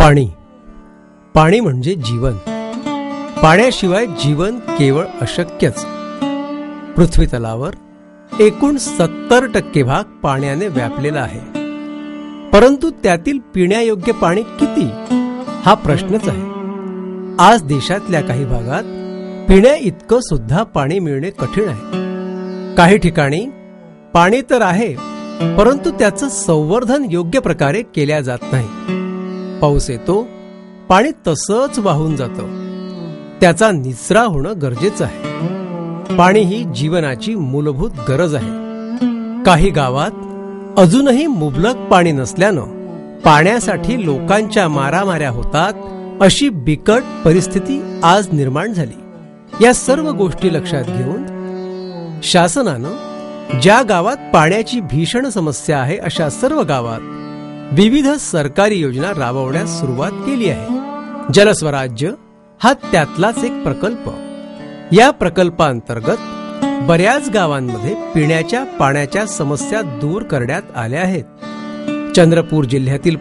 पाणी. पाणी म्हणजे जीवन. पाण्याशिवाय जीवन केवळ अशक्यच. पृथ्वी तलावर एकूण 70% भाग पाण्याने व्यापलेला आहे. परंतु त्यातील पिण्यायोग्य पाणी किती हा प्रश्नच आहे. आज देशातल्या काही भागात पिण्या इतकं सुद्धा पाणी मिळणे कठीण आहे. काही ठिकाणी पाणी तर आहे, परंतु त्याचं संवर्धन योग्य प्रकारे केल्या जात नाही. पाऊस येतो, पाणी तसंच वाहून जातं. त्याचा निचरा होणं गरजेचं आहे. पाणी ही जीवनाची मूलभूत गरज आहे. काही गावात अजूनही मुबलक पाणी नसल्यानं पाण्यासाठी लोकांच्या मारामाऱ्या होतात, अशी बिकट परिस्थिती आज निर्माण झाली. या सर्व गोष्टी लक्षात घेऊन शासनानं ज्या गावात पाण्याची भीषण समस्या आहे अशा सर्व गावात विविध सरकारी योजना राबवण्यास सुरुवात केली आहे. जलस्वराज्य हा त्यातलाच एक प्रकल्प. या प्रकल्पांतर्गत बऱ्याच गावांमध्ये पिण्याच्या पाण्याच्या समस्या दूर करण्यात आल्या आहेत. चंद्रपूर जिल्ह्यातील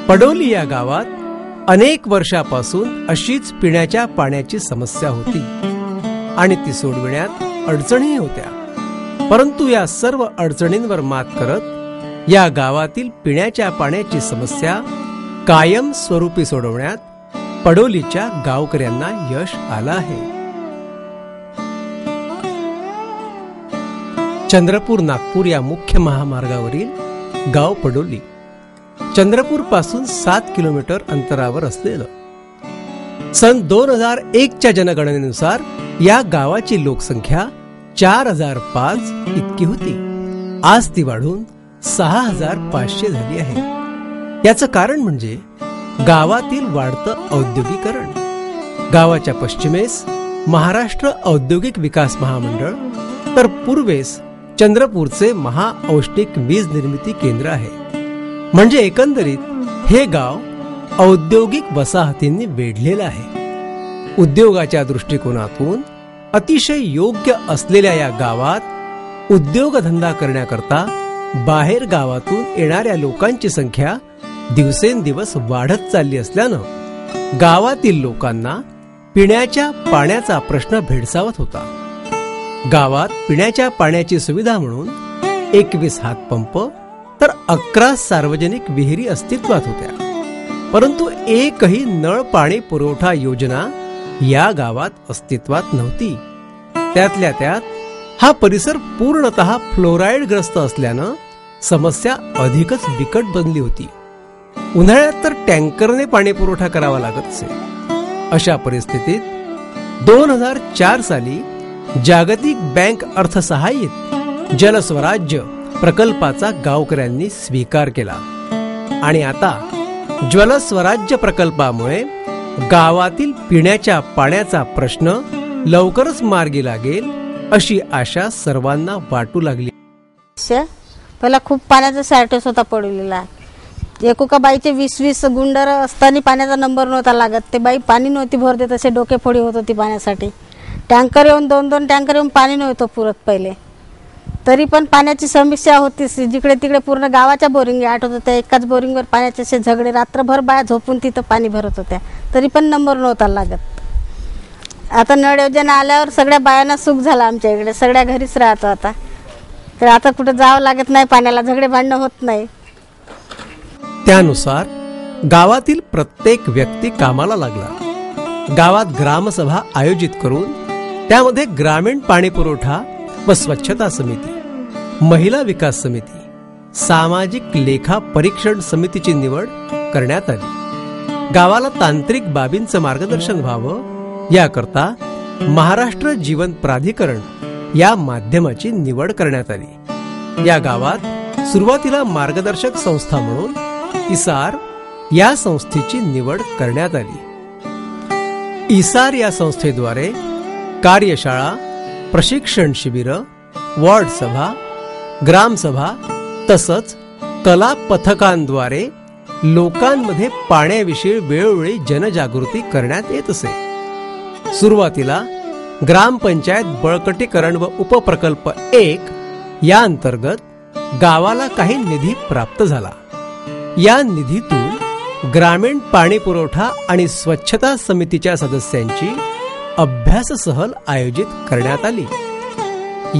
पडोली या गावात अनेक वर्षापासून अशीच पिण्याच्या पाण्याची समस्या होती आणि ती सोडविण्यात अडचणी होत्या. परंतु या सर्व अडचणींवर मात करत या गावातील पिण्याच्या पाण्याची समस्या कायम स्वरूपी सोडवण्यात पडोलीच्या गावकऱ्यांना यश आलं आहे. चंद्रपूर नागपूर या मुख्य महामार्गावरील गाव पडोली चंद्रपूर पासून 7 किलोमीटर अंतरावर असलेलं. सन 2001च्या जनगणनेनुसार या गावाची लोकसंख्या 4005 इतकी होती. आज ती वाढून 6500 झाली आहे. याचं कारण म्हणजे गावातील वाढतं औद्योगिकरण. गावाच्या पश्चिमेस महाराष्ट्र औद्योगिक विकास महामंडळ तर पूर्वेस चंद्रपूरचे महाऔष्णिक वीज निर्मिती केंद्र आहे. म्हणजे एकंदरीत हे गाव औद्योगिक वसाहतींनी वेढलेलं आहे. उद्योगाच्या दृष्टिकोनातून अतिशय योग्य असलेल्या या गावात उद्योगधंदा करण्याकरता बाहेर गावातून येणाऱ्या लोकांची संख्या दिवसेंदिवस वाढत चालली असल्यानं गावातील लोकांना पिण्याच्या पाण्याचा प्रश्न भेडसावत होता. गावात पिण्याच्या पाण्याची सुविधा म्हणून 21 हातपंप तर 11 सार्वजनिक विहिरी अस्तित्वात होत्या. परंतु एकही नळ पाणी पुरवठा योजना या गावात अस्तित्वात नव्हती. त्यातल्या त्यात हा परिसर पूर्णतः फ्लोराईडग्रस्त असल्यानं समस्या अधिकच बिकट बनली होती. उन्हाळ्यात तर टँकरने पाणी पुरवठा करावा लागत असे. अशा परिस्थितीत 2004 साली जागतिक बँक अर्थसहाय्यित जलस्वराज्य प्रकल्पाचा गावकऱ्यांनी स्वीकार केला आणि आता जलस्वराज्य प्रकल्पामुळे गावातील पिण्याच्या पाण्याचा प्रश्न लवकरच मार्गी लागेल अशी आशा सर्वांना वाटू लागली. पहिला खूप पाण्याचा शॉर्टेज होता पडलेला. एकोका बाईचे 20-20 गुंडर असताना पाण्याचा नंबर नव्हता लागत. ते बाई पाणी नव्हती भरते, तसे डोकेफोडी होत होती पाण्यासाठी. टँकर येऊन 2-2 टँकर येऊन पाणी नव्हतं पुरत पहिले. तरी पण पाण्याची समस्या होती. जिकडे तिकडे पूर्ण गावाच्या बोरिंग आठवत होत्या. एकाच बोरिंगवर पाण्याचे असे झगडे, रात्रभर बाया झोपून तिथं पाणी भरत होत्या, तरी पण नंबर नव्हता लागत. आता नळ योजना आल्यावर सगळ्या बायांना सुख झाला. आमच्या इकडे सगळ्या घरीच राहतो आता. तर आता कुठं जावं लागत नाही, पाण्याला झगडे भांडणं होत नाही. त्यानुसार गावातील प्रत्येक व्यक्ती कामाला लागला. गावात ग्रामसभा आयोजित करून त्यामध्ये ग्रामीण पाणी पुरवठा व स्वच्छता समिती, महिला विकास समिती, सामाजिक लेखा परीक्षण समितीची निवड करण्यात आली. गावाला तांत्रिक बाबींचं मार्गदर्शन व्हावं याकरता महाराष्ट्र जीवन प्राधिकरण या माध्यमाची निवड करण्यात आली. या गावात सुरुवातीला मार्गदर्शक संस्था म्हणून इसार या संस्थेची निवड करण्यात आली. इसार या संस्थेद्वारे कार्यशाळा, प्रशिक्षण शिबिर, वॉर्ड सभा, ग्रामसभा तसंच कला पथकांद्वारे लोकांमध्ये पाण्याविषयी वेळोवेळी जनजागृती करण्यात येत असे. सुरुवातीला ग्रामपंचायत बळकटीकरण व उपप्रकल्प 1 या अंतर्गत गावाला काही निधी प्राप्त झाला. या निधीतून ग्रामीण पाणी पुरवठा आणि स्वच्छता समितीच्या सदस्यांची अभ्यास सहल आयोजित करण्यात आली.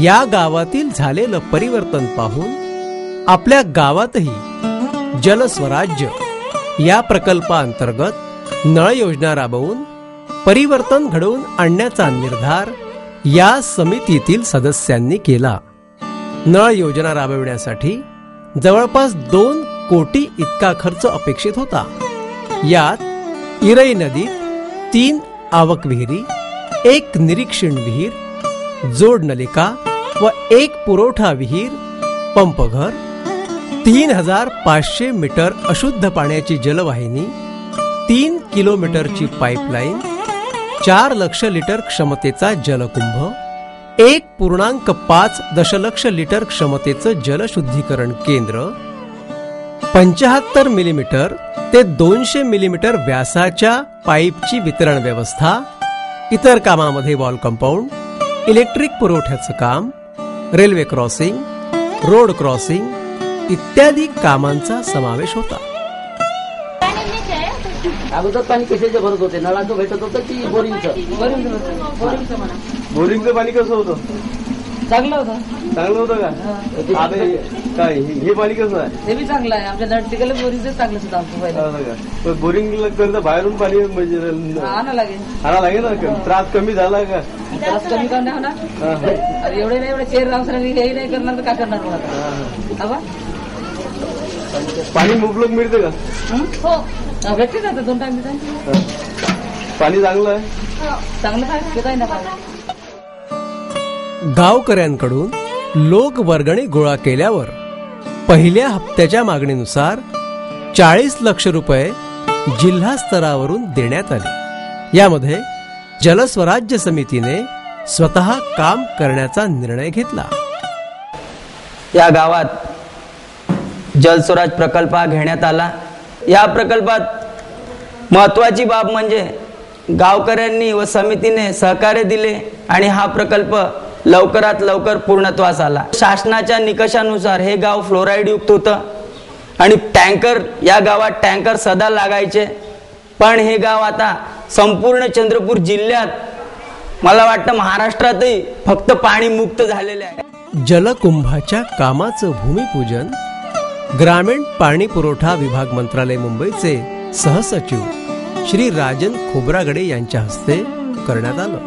या गावातील झालेलं परिवर्तन पाहून आपल्या गावातही जलस्वराज्य या प्रकल्पाअंतर्गत नळ योजना राबवून परिवर्तन घडवून आणण्याचा निर्धार या समितीतील सदस्यांनी केला. नळ योजना राबविण्यासाठी जवळपास 2 कोटी इतका खर्च अपेक्षित होता. यात इरई नदीत 3 आवक विहिरी, 1 निरीक्षण विहीर, जोड नलिका व 1 पुरवठा विहीर, पंपघर, 3500 मीटर अशुद्ध पाण्याची जलवाहिनी, 3 किलोमीटरची पाईपलाईन, 4 लक्ष लिटर क्षमतेचा जलकुंभ, 1.5 दशलक्ष लिटर क्षमतेचं जलशुद्धीकरण केंद्र, 75 मिलीमीटर ते 200 मिलीमीटर व्यासाच्या पाईपची वितरण व्यवस्था, इतर कामामध्ये वॉल कंपाऊंड, इलेक्ट्रिक पुरवठ्याचं काम, रेल्वे क्रॉसिंग, रोड क्रॉसिंग इत्यादी कामांचा समावेश होता. अगोदर पाणी कशाचे भरत होते? नळाचं भेटत होतं की बोरिंगचं? बोरिंगचं पाणी कसं होतं? चांगलं होतं. चांगलं होतं का? आता काय हे पाणी कसं आहे? हे बी चांगलं आहे. आमच्या नळटिकाला बोरिंगचं चांगलं सुद्धा आमचं पहिलं. बोरिंग करता बाहेरून पाणी म्हणजे आणा लागेल. आणा लागेल ना. त्रास कमी झाला का? त्रास कमी का नाही होणार? एवढे नाही, एवढे चेर राहून हे नाही करणार तर काय करणार मग आता? पाणी मुबलक मिळते का? हो, भेटते जातं 2 टाइम. पाणी चांगलं आहे. चांगलं आहे, ते काही ना पाणी. गावकऱ्यांकडून लोक वर्गणी गोळा केल्यावर पहिल्या हप्त्याच्या मागणीनुसार 40 लक्ष रुपये जिल्हा स्तरावरून देण्यात आले. यामध्ये जलस्वराज्य समितीने स्वतः काम करण्याचा निर्णय घेतला. या गावात जलस्वराज प्रकल्प घेण्यात आला. या प्रकल्पात महत्त्वाची बाब म्हणजे गावकऱ्यांनी व समितीने सहकार्य दिले आणि हा प्रकल्प लवकरात लवकर पूर्णत्वास आला. शासनाच्या निकषानुसार हे गाव फ्लोराईड युक्त होतं आणि टँकर या गावात टँकर सदा लागायचे. पण हे गाव आता संपूर्ण चंद्रपूर जिल्ह्यात मला वाटतं महाराष्ट्रातही फक्त पाणी मुक्त झालेले आहे. जलकुंभाच्या कामाचं भूमिपूजन ग्रामीण पाणी पुरवठा विभाग मंत्रालय मुंबईचे सहसचिव श्री राजन खोब्रागडे यांच्या हस्ते करण्यात आलं.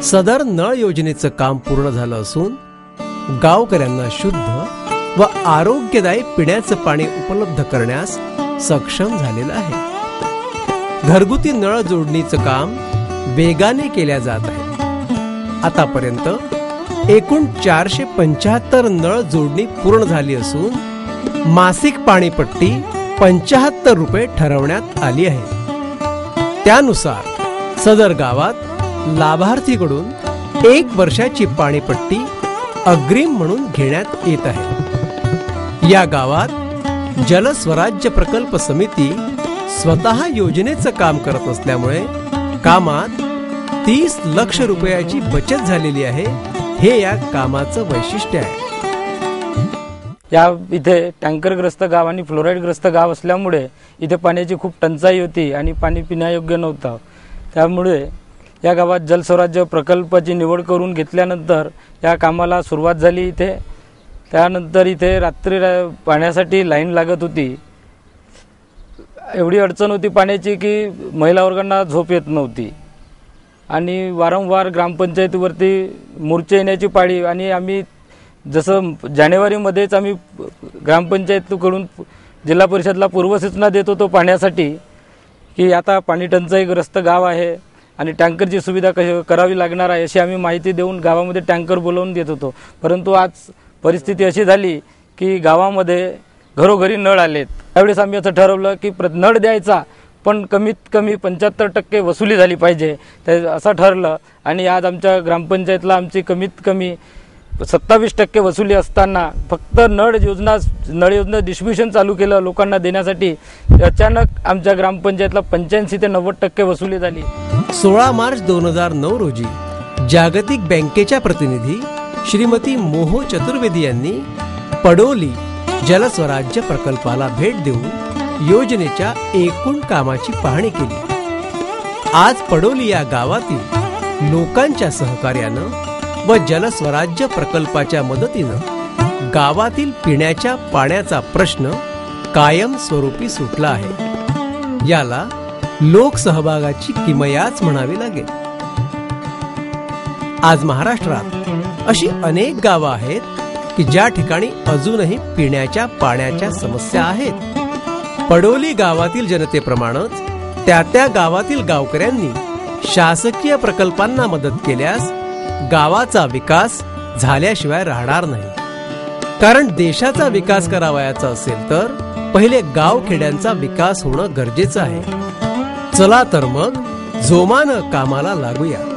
सदर नळ योजनेचं काम पूर्ण झालं असून गावकऱ्यांना शुद्ध व आरोग्यदायी पिण्याचं पाणी उपलब्ध करण्यास सक्षम झालेलं आहे. घरगुती नळ जोडणीचं काम वेगाने केल्या जात आहे. आतापर्यंत एकूण 475 नळ जोडणी पूर्ण झाली असून मासिक पाणीपट्टी 75 रुपये ठरवण्यात आली आहे. त्यानुसार सदर गावात लाभार्थीकडून 1 वर्षाची पाणीपट्टी अग्रिम म्हणून घेण्यात येत आहे. या गावात जलस्वराज्य प्रकल्प समिती स्वतः योजनेचं काम करत असल्यामुळे कामात 30 लक्ष रुपयाची बचत झालेली आहे. हे या कामाचं वैशिष्ट्य आहे. या इथे टँकरग्रस्त गाव आणि फ्लोराईडग्रस्त गाव असल्यामुळे इथे पाण्याची खूप टंचाई होती आणि पाणी पिण्यायोग्य नव्हतं. त्यामुळे या गावात जलस्वराज्य प्रकल्पाची निवड करून घेतल्यानंतर या कामाला सुरुवात झाली. इथे त्यानंतर इथे रात्री पाण्यासाठी लाईन लागत होती. एवढी अडचण होती पाण्याची की महिला वर्गांना झोप येत नव्हती आणि वारंवार ग्रामपंचायतीवरती मोर्चे येण्याची पाळी. आणि आम्ही जसं जानेवारीमध्येच आम्ही ग्रामपंचायतीकडून जिल्हा परिषदला पूर्वसूचना देत होतो पाण्यासाठी की आता पाणी टंचाईग्रस्त गाव आहे आणि टँकरची सुविधा कशी करावी लागणार आहे अशी आम्ही माहिती देऊन गावामध्ये टँकर बोलावून देत होतो. परंतु आज परिस्थिती अशी झाली की गावामध्ये घरोघरी नळ आलेत. त्यावेळेस आम्ही असं ठरवलं की नळ द्यायचा पण कमीत कमी 75% वसुली झाली पाहिजे ते असं ठरलं. आणि आज आमच्या ग्रामपंचायतला आमची कमीत कमी 27% वसुली असताना फक्त नळ योजना डिस्ट्रीब्युशन चालू केलं लोकांना देण्यासाठी. अचानक आमच्या ग्रामपंचायतला 85 ते 90% वसुली झाली. 16 मार्च 2009 रोजी जागतिक बँकेच्या प्रतिनिधी श्रीमती मोहो चतुर्वेदी यांनी पडोली जलस्वराज्य प्रकल्पाला भेट देऊन योजनेच्या एकूण कामाची पाहणी केली. आज पडोली या गावातील लोकांच्या सहकार्यानं व जलस्वराज्य प्रकल्पाच्या मदतीनं गावातील पिण्याच्या पाण्याचा प्रश्न कायमस्वरूपी सुटला आहे. याला लोकसहभागाची किमयाच म्हणावी लागेल. आज महाराष्ट्रात अशी अनेक गावं आहेत की ज्या ठिकाणी अजूनही पिण्याच्या पाण्याच्या समस्या आहेत. पडोली गावातील जनतेप्रमाणेच त्या गावातील गावकऱ्यांनी शासकीय प्रकल्पांना मदत केल्यास गावाचा विकास झाल्याशिवाय राहणार नाही. कारण देशाचा विकास करावयाचा असेल तर पहिले गावखेड्यांचा विकास होणं गरजेचं आहे. चला तर मग जोमानं कामाला लागूया.